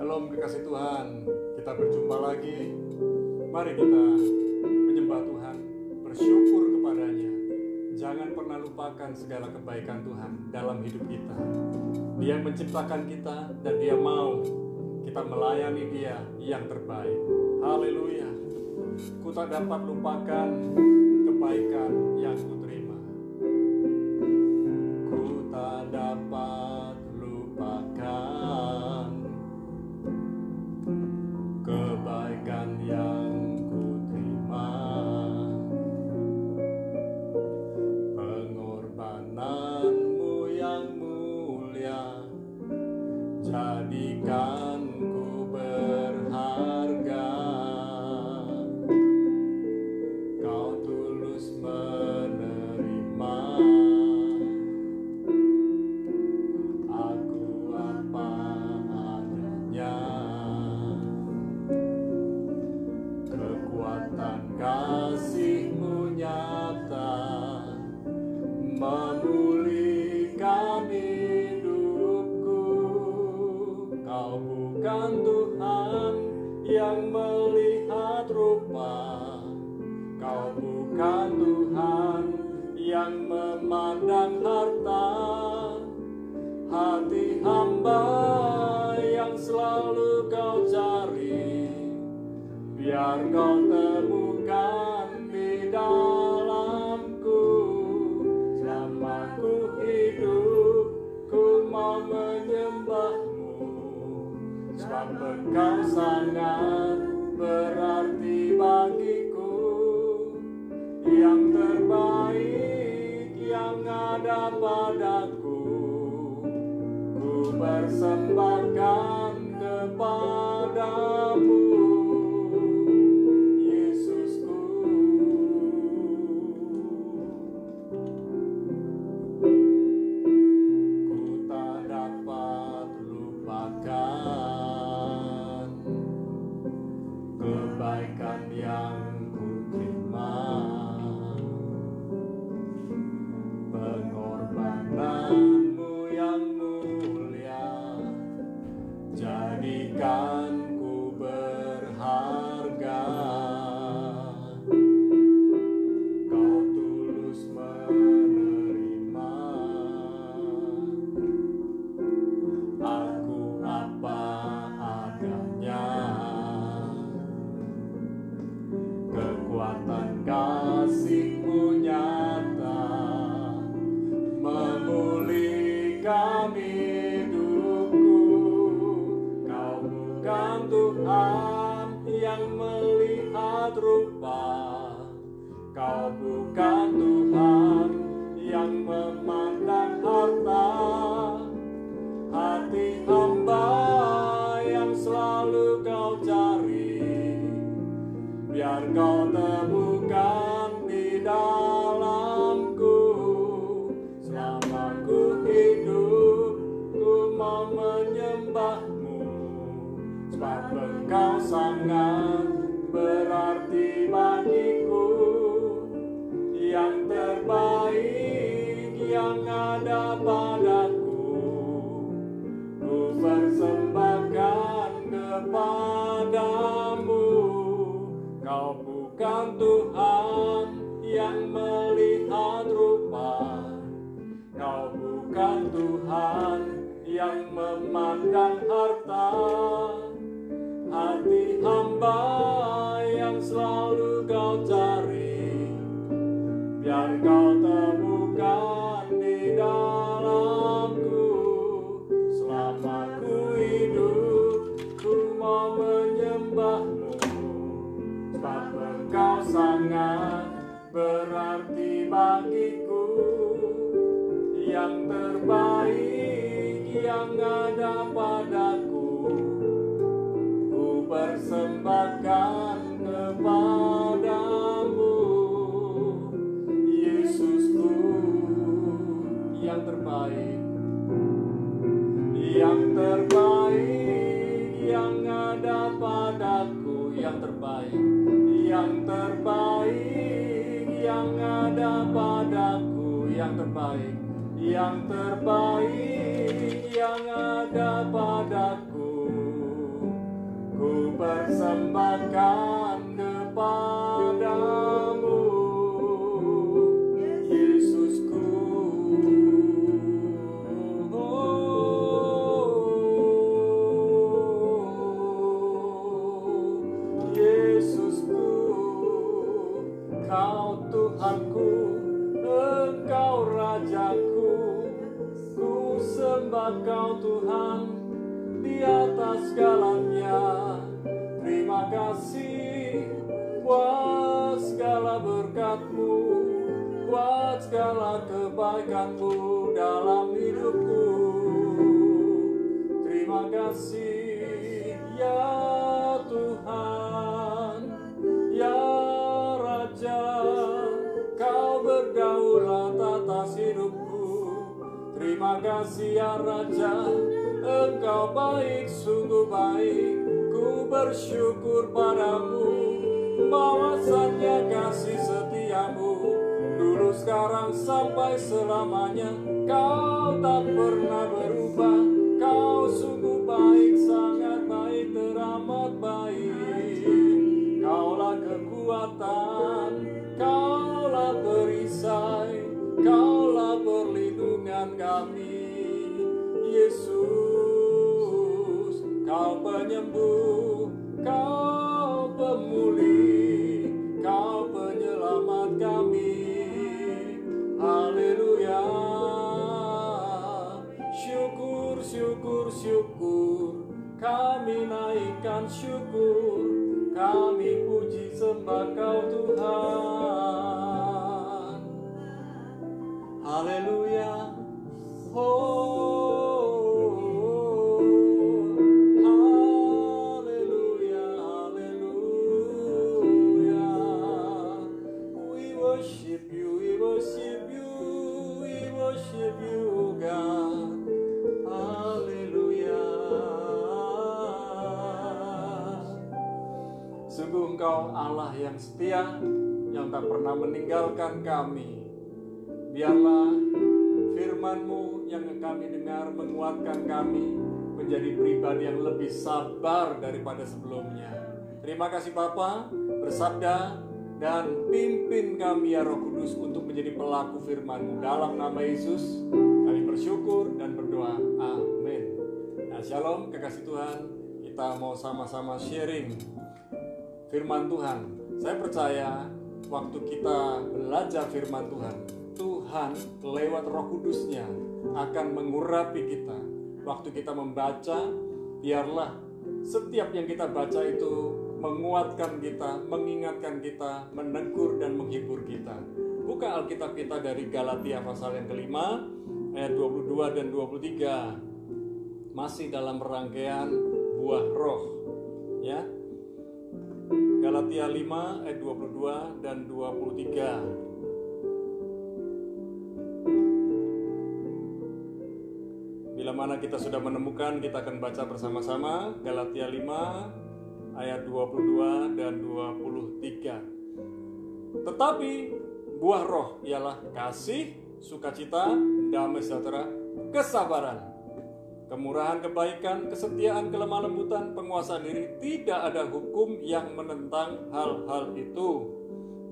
Shalom kekasih Tuhan, kita berjumpa lagi. Mari kita menyembah Tuhan, bersyukur kepadanya. Jangan pernah lupakan segala kebaikan Tuhan dalam hidup kita. Dia menciptakan kita dan Dia mau kita melayani Dia yang terbaik. Haleluya. Ku tak dapat lupakan kebaikan yang kuterima. Ku tak dapat lupakan kebaikan yang kuterima. Pengorbananmu yang mulia jadikan ku berharga. Kau tulus menerima aku apa adanya. Kekuatan kasih-Mu nyata memulihkan hidupku. Kau bukan Tuhan yang melihat rupa, Kau bukan Tuhan yang memandang harta. Hati hamba yang selalu Kau cari, biar Kau temukan di dalamku. Selama ku hidup, ku mau menyembah-Mu, sebab Engkau sangat berarti bagiku. Yang terbaik yang ada padaku, ku persembahkan kepadamu. Kebaikan yang kuterima, pengorbananmu yang mulia jadikan ku berharga. Kau tulus menerima aku apa adanya. Kekuatan kasih-Mu nyata memulihkan hidupku. Kau bukan Tuhan yang melihat rupa, Kau bukan Tuhan yang memandang harta. Hati hamba yang selalu Kau cari, biar Kau temukan di dalamku. Selama ku hidup, ku mau menyembah-Mu, sebab Engkau sangat berarti bagiku. Yang terbaik yang ada padaku, ku persembahkan kepadamu. Kau bukan Tuhan yang melihat rupa, Kau bukan Tuhan yang memandang harta. Hati hamba yang selalu Kau cari, biar Kau temukan di dalamku. Selama ku hidup, ku mau menyembah-Mu, sebab Engkau sangat berarti bagiku. Yang terbaik yang ada padaku, ku persembahkan kepadamu. Yesusku yang terbaik, yang terbaik yang ada padaku. Yang terbaik, yang terbaik yang ada padaku. Yang terbaik, yang terbaik yang ada padaku. sembah Kau Tuhan di atas segalanya. Terima kasih buat segala berkat-Mu, buat segala kebaikan-Mu dalam hidupku. Terima kasih ya Tuhan, ya Raja, Kau berdaulat atas hidupku. Terima kasih ya Raja, Engkau baik, sungguh baik. Ku bersyukur padamu, bahwasannya kasih setiamu dulu, sekarang, sampai selamanya. Kau tak pernah berubah. Kau sungguh baik, sangat baik, teramat baik. Kaulah kekuatan, Kaulah perisai, Kaulah perlindungan kami. Yesus, Kau penyembuh, Kau pemulih, Kau penyelamat kami. Haleluya. Syukur, syukur, syukur. Kami naikkan syukur, kami puji sembah Kau Tuhan. Haleluya. Haleluya, haleluya. We worship you, we worship you, we worship you, God. Haleluya. Sungguh Engkau Allah yang setia, yang tak pernah meninggalkan kami. Biarlah firman-Mu yang kami dengar menguatkan kami menjadi pribadi yang lebih sabar daripada sebelumnya. Terima kasih Bapa, bersabda dan pimpin kami ya Roh Kudus untuk menjadi pelaku firman-Mu. Dalam nama Yesus kami bersyukur dan berdoa. Amin. Nah, shalom kekasih Tuhan, kita mau sama-sama sharing firman Tuhan. Saya percaya waktu kita belajar firman Tuhan, Tuhan lewat Roh Kudus-Nya akan mengurapi kita. Waktu kita membaca, biarlah setiap yang kita baca itu menguatkan kita, mengingatkan kita, menegur dan menghibur kita. Buka Alkitab kita dari Galatia pasal yang kelima, ayat 22 dan 23. Masih dalam rangkaian buah roh. Ya. Galatia 5 ayat 22 dan 23. Bila mana kita sudah menemukan, kita akan baca bersama-sama Galatia 5 ayat 22 dan 23. Tetapi buah roh ialah kasih, sukacita, damai sejahtera, kesabaran, kemurahan, kebaikan, kesetiaan, kelemah lembutan, penguasaan diri. Tidak ada hukum yang menentang hal-hal itu.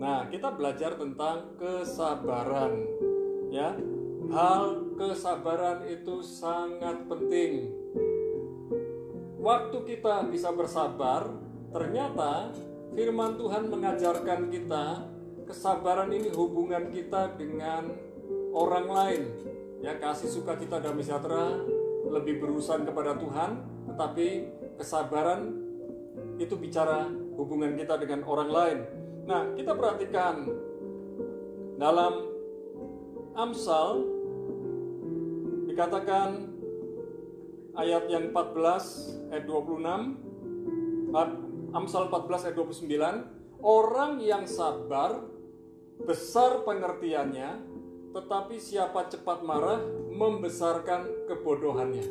Nah, kita belajar tentang kesabaran, ya. Hal kesabaran itu sangat penting. Waktu kita bisa bersabar, ternyata firman Tuhan mengajarkan kita kesabaran ini hubungan kita dengan orang lain. Ya, kasih, sukacita, damai sejahtera lebih berurusan kepada Tuhan, tetapi kesabaran itu bicara hubungan kita dengan orang lain. Nah, kita perhatikan dalam Amsal dikatakan ayat yang 14 ayat 26, Amsal 14 ayat 29, orang yang sabar besar pengertiannya, tetapi siapa cepat marah membesarkan kebodohannya.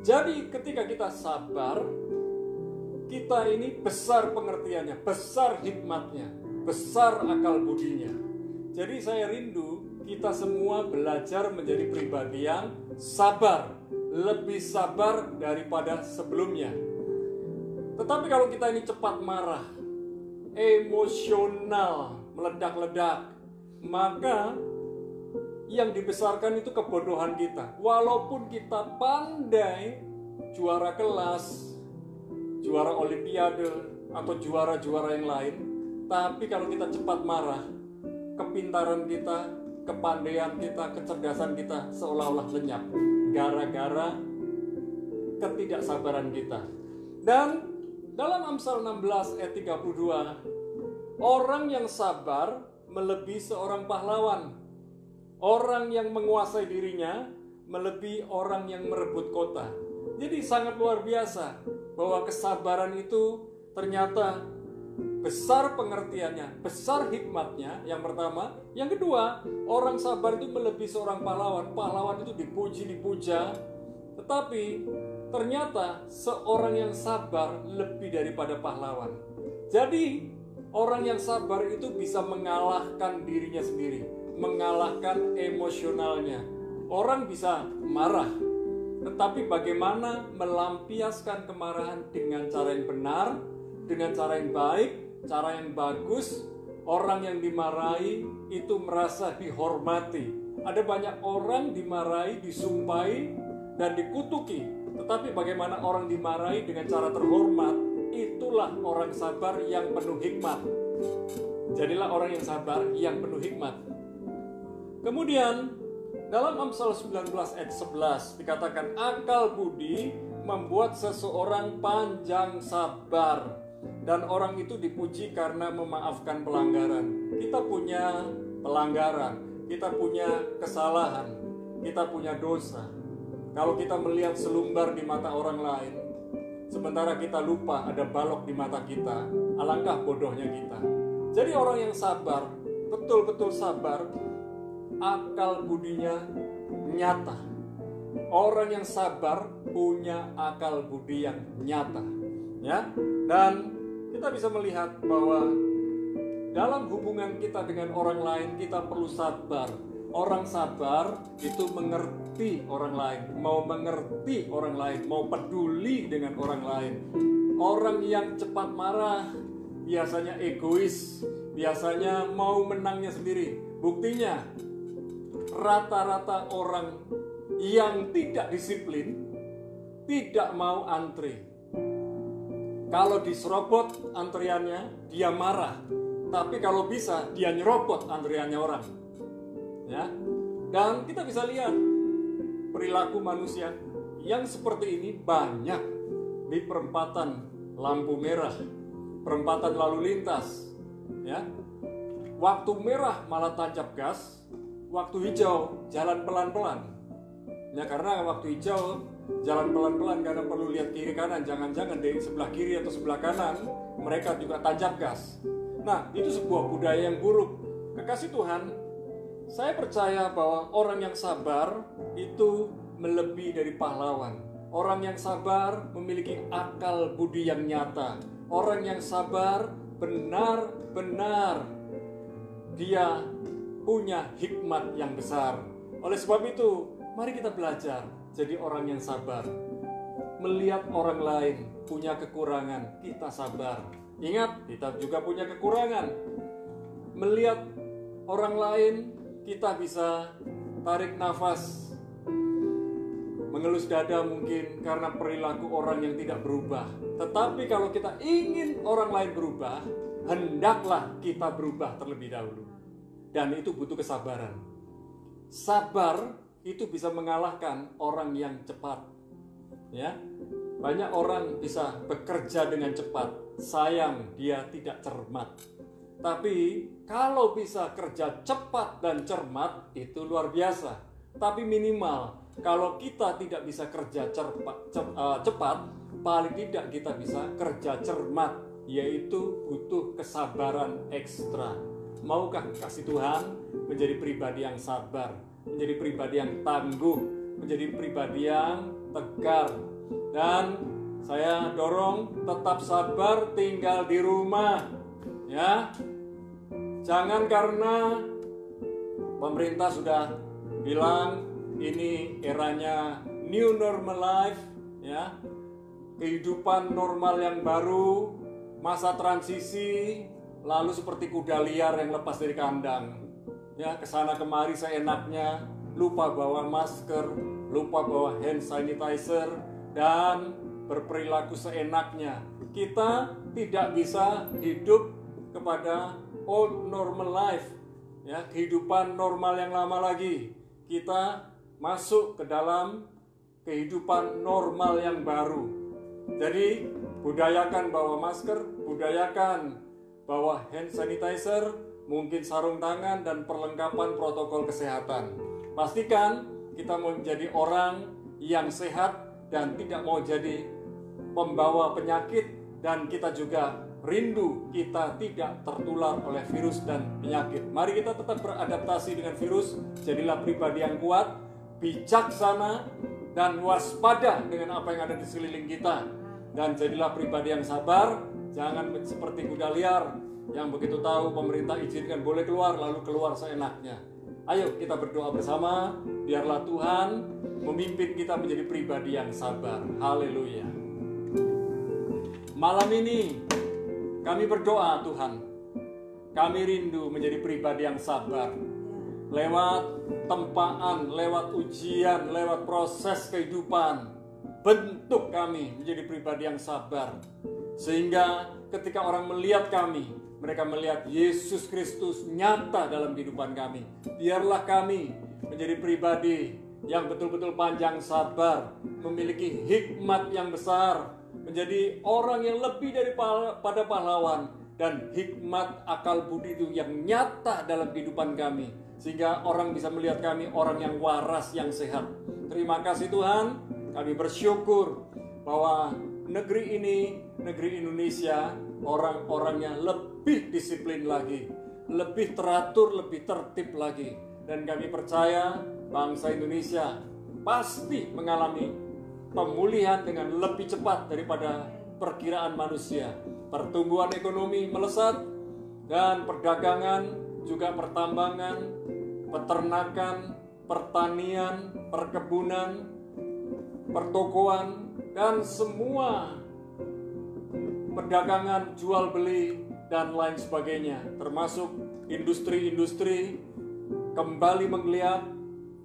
Jadi ketika kita sabar, kita ini besar pengertiannya, besar hikmatnya, besar akal budinya. Jadi saya rindu kita semua belajar menjadi pribadi yang sabar, lebih sabar daripada sebelumnya. Tetapi kalau kita ini cepat marah, emosional, meledak-ledak, maka yang dibesarkan itu kebodohan kita. Walaupun kita pandai juara kelas, juara olimpiade, atau juara-juara yang lain, tapi kalau kita cepat marah, kepintaran kita, kepandaian kita, kecerdasan kita seolah-olah lenyap gara-gara ketidaksabaran kita. Dan dalam Amsal 16 ayat 32, orang yang sabar melebihi seorang pahlawan. Orang yang menguasai dirinya melebihi orang yang merebut kota. Jadi sangat luar biasa bahwa kesabaran itu ternyata besar pengertiannya, besar hikmatnya, yang pertama. Yang kedua, orang sabar itu melebihi seorang pahlawan. Pahlawan itu dipuji-dipuja, tetapi ternyata seorang yang sabar lebih daripada pahlawan. Jadi orang yang sabar itu bisa mengalahkan dirinya sendiri, mengalahkan emosionalnya. Orang bisa marah, tetapi bagaimana melampiaskan kemarahan dengan cara yang benar, dengan cara yang baik, cara yang bagus. Orang yang dimarahi itu merasa dihormati. Ada banyak orang dimarahi, disumpahi, dan dikutuki. Tetapi bagaimana orang dimarahi dengan cara terhormat, itulah orang sabar yang penuh hikmat. Jadilah orang yang sabar yang penuh hikmat. Kemudian dalam Amsal 19 ayat 11 dikatakan, akal budi membuat seseorang panjang sabar, dan orang itu dipuji karena memaafkan pelanggaran. Kita punya pelanggaran, kita punya kesalahan, kita punya dosa. Kalau kita melihat selumbar di mata orang lain, sementara kita lupa ada balok di mata kita, alangkah bodohnya kita. Jadi orang yang sabar, betul-betul sabar, akal budinya nyata. Orang yang sabar punya akal budi yang nyata, ya. Dan kita bisa melihat bahwa dalam hubungan kita dengan orang lain kita perlu sabar. Orang sabar itu mengerti orang lain, mau mengerti orang lain, mau peduli dengan orang lain. Orang yang cepat marah biasanya egois, biasanya mau menangnya sendiri. Buktinya rata-rata orang yang tidak disiplin tidak mau antri. Kalau diserobot antriannya, dia marah. Tapi kalau bisa, dia nyerobot antriannya orang. Ya, dan kita bisa lihat perilaku manusia yang seperti ini banyak di perempatan lampu merah, perempatan lalu lintas. Ya, waktu merah malah tancap gas, waktu hijau jalan pelan-pelan. Ya, karena waktu hijau jalan pelan-pelan karena perlu lihat kiri kanan, jangan-jangan di sebelah kiri atau sebelah kanan mereka juga tancap gas. Nah, itu sebuah budaya yang buruk. Kekasih Tuhan, saya percaya bahwa orang yang sabar itu melebihi dari pahlawan. Orang yang sabar memiliki akal budi yang nyata. Orang yang sabar benar-benar dia punya hikmat yang besar. Oleh sebab itu, mari kita belajar jadi orang yang sabar. Melihat orang lain punya kekurangan, kita sabar. Ingat, kita juga punya kekurangan. Melihat orang lain, kita bisa tarik nafas, mengelus dada mungkin karena perilaku orang yang tidak berubah. Tetapi kalau kita ingin orang lain berubah, hendaklah kita berubah terlebih dahulu. Dan itu butuh kesabaran. Sabar itu bisa mengalahkan orang yang cepat. Ya, banyak orang bisa bekerja dengan cepat, sayang dia tidak cermat. Tapi kalau bisa kerja cepat dan cermat itu luar biasa. Tapi minimal kalau kita tidak bisa kerja cepat, paling tidak kita bisa kerja cermat, yaitu butuh kesabaran ekstra. Maukah kasih Tuhan menjadi pribadi yang sabar, menjadi pribadi yang tangguh, menjadi pribadi yang tegar. Dan saya dorong tetap sabar tinggal di rumah. Ya, jangan karena pemerintah sudah bilang ini eranya new normal life, ya, kehidupan normal yang baru, masa transisi, lalu seperti kuda liar yang lepas dari kandang, ya, kesana kemari seenaknya, lupa bawa masker, lupa bawa hand sanitizer, dan berperilaku seenaknya. Kita tidak bisa hidup kepada old normal life, ya, kehidupan normal yang lama lagi. Kita masuk ke dalam kehidupan normal yang baru. Jadi budayakan bawa masker, budayakan bawa hand sanitizer, mungkin sarung tangan dan perlengkapan protokol kesehatan. Pastikan kita mau menjadi orang yang sehat dan tidak mau jadi pembawa penyakit, dan kita juga rindu kita tidak tertular oleh virus dan penyakit. Mari kita tetap beradaptasi dengan virus, jadilah pribadi yang kuat, bijaksana, dan waspada dengan apa yang ada di sekeliling kita. Dan jadilah pribadi yang sabar, jangan seperti kuda liar yang begitu tahu pemerintah izinkan boleh keluar, lalu keluar seenaknya. Ayo kita berdoa bersama, biarlah Tuhan memimpin kita menjadi pribadi yang sabar. Haleluya. Malam ini kami berdoa, Tuhan, kami rindu menjadi pribadi yang sabar. Lewat tempaan, lewat ujian, lewat proses kehidupan, bentuk kami menjadi pribadi yang sabar. Sehingga ketika orang melihat kami, mereka melihat Yesus Kristus nyata dalam kehidupan kami. Biarlah kami menjadi pribadi yang betul-betul panjang sabar, memiliki hikmat yang besar, menjadi orang yang lebih daripada pahlawan, dan hikmat akal budi itu yang nyata dalam kehidupan kami, sehingga orang bisa melihat kami orang yang waras, yang sehat. Terima kasih Tuhan, kami bersyukur bahwa negeri ini, negeri Indonesia, orang-orangnya lebih disiplin lagi, lebih teratur, lebih tertib lagi. Dan kami percaya bangsa Indonesia pasti mengalami pemulihan dengan lebih cepat daripada perkiraan manusia. Pertumbuhan ekonomi melesat, dan perdagangan, juga pertambangan, peternakan, pertanian, perkebunan, pertokoan, dan semua perdagangan, jual beli, dan lain sebagainya, termasuk industri-industri kembali menggeliat,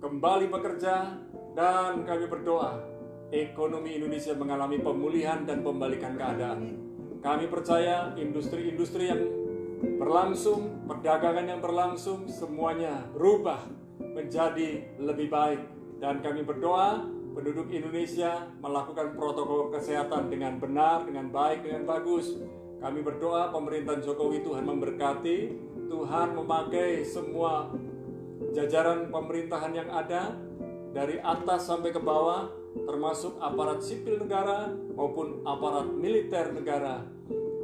kembali bekerja. Dan kami berdoa ekonomi Indonesia mengalami pemulihan dan pembalikan keadaan. Kami percaya industri-industri yang berlangsung, perdagangan yang berlangsung, semuanya berubah menjadi lebih baik. Dan kami berdoa penduduk Indonesia melakukan protokol kesehatan dengan benar, dengan baik, dengan bagus. Kami berdoa pemerintahan Jokowi, Tuhan memberkati, Tuhan memakai semua jajaran pemerintahan yang ada, dari atas sampai ke bawah, termasuk aparat sipil negara maupun aparat militer negara.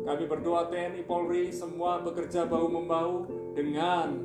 Kami berdoa TNI Polri semua bekerja bahu-membahu dengan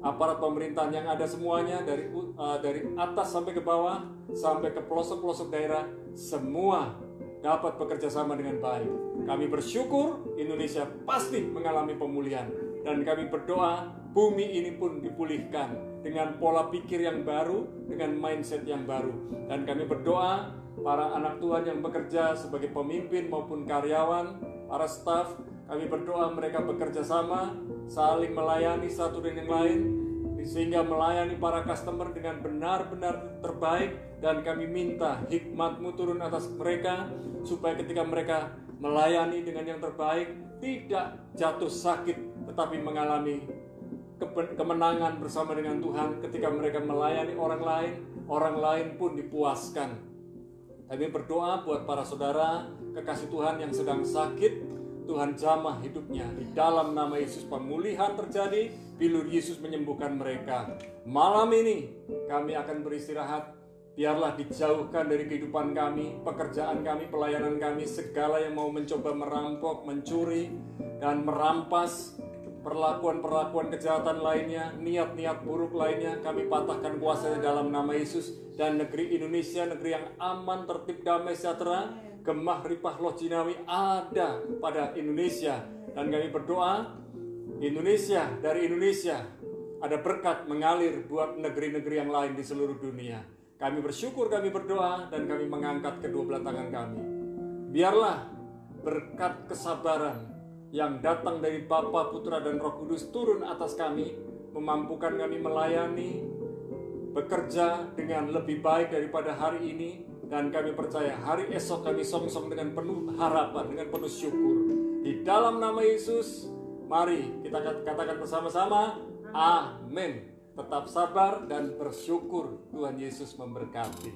aparat pemerintahan yang ada semuanya, dari atas sampai ke bawah, sampai ke pelosok-pelosok daerah, semua dapat bekerja sama dengan baik. Kami bersyukur Indonesia pasti mengalami pemulihan, dan kami berdoa bumi ini pun dipulihkan dengan pola pikir yang baru, dengan mindset yang baru. Dan kami berdoa para anak Tuhan yang bekerja sebagai pemimpin maupun karyawan, para staf, kami berdoa mereka bekerja sama, saling melayani satu dengan yang lain, sehingga melayani para customer dengan benar-benar terbaik. Dan kami minta hikmat-Mu turun atas mereka, supaya ketika mereka melayani dengan yang terbaik, tidak jatuh sakit, tetapi mengalami kemenangan bersama dengan Tuhan. Ketika mereka melayani orang lain pun dipuaskan. Kami berdoa buat para saudara kekasih Tuhan yang sedang sakit, Tuhan jamah hidupnya. Di dalam nama Yesus pemulihan terjadi, bilur Yesus menyembuhkan mereka. Malam ini kami akan beristirahat. Biarlah dijauhkan dari kehidupan kami, pekerjaan kami, pelayanan kami, segala yang mau mencoba merampok, mencuri, dan merampas, perlakuan-perlakuan kejahatan lainnya, niat-niat buruk lainnya, kami patahkan kuasanya dalam nama Yesus. Dan negeri Indonesia, negeri yang aman, tertib, damai, sejahtera, gemah, ripah, loh, jinawi ada pada Indonesia. Dan kami berdoa Indonesia, dari Indonesia ada berkat mengalir buat negeri-negeri yang lain di seluruh dunia. Kami bersyukur, kami berdoa, dan kami mengangkat kedua belah tangan kami. Biarlah berkat kesabaran yang datang dari Bapa, Putra, dan Roh Kudus turun atas kami, memampukan kami melayani, bekerja dengan lebih baik daripada hari ini. Dan kami percaya hari esok kami songsong dengan penuh harapan, dengan penuh syukur. Di dalam nama Yesus, mari kita katakan bersama-sama, Amin. Tetap sabar dan bersyukur. Tuhan Yesus memberkati.